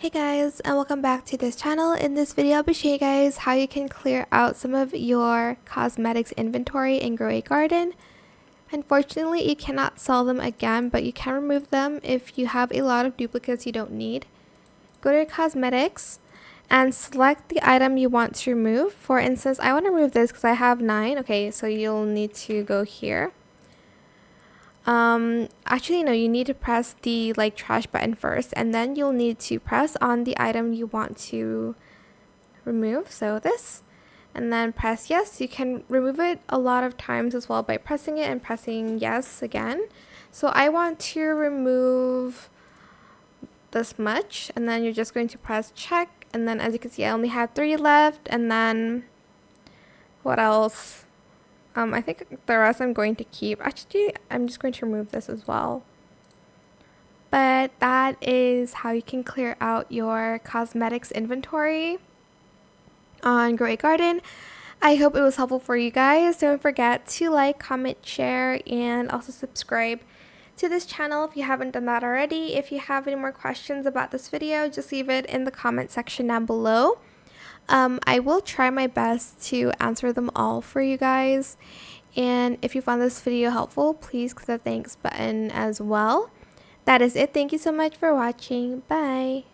Hey guys, and welcome back to this channel. In this video I'll be showing you guys how you can clear out some of your cosmetics inventory in Grow a Garden. Unfortunately you cannot sell them again, but you can remove them if you have a lot of duplicates you don't need. Go to your cosmetics and select the item you want to remove. For instance, I want to remove this because I have 9. Okay, so you'll need to go here. Actually no, you need to press the trash button first, and then you'll need to press on the item you want to remove, so this, and then press yes. You can remove it a lot of times as well by pressing it and pressing yes again. So I want to remove this much, and then you're just going to press check, and then as you can see I only have 3 left. And then what else? I think the rest I'm going to keep. Actually, I'm just going to remove this as well. But that is how you can clear out your cosmetics inventory on Grow a Garden. I hope it was helpful for you guys. Don't forget to like, comment, share, and also subscribe to this channel if you haven't done that already. If you have any more questions about this video, just leave it in the comment section down below. I will try my best to answer them all for you guys. And if you found this video helpful, please click the thanks button as well. That is it. Thank you so much for watching. Bye.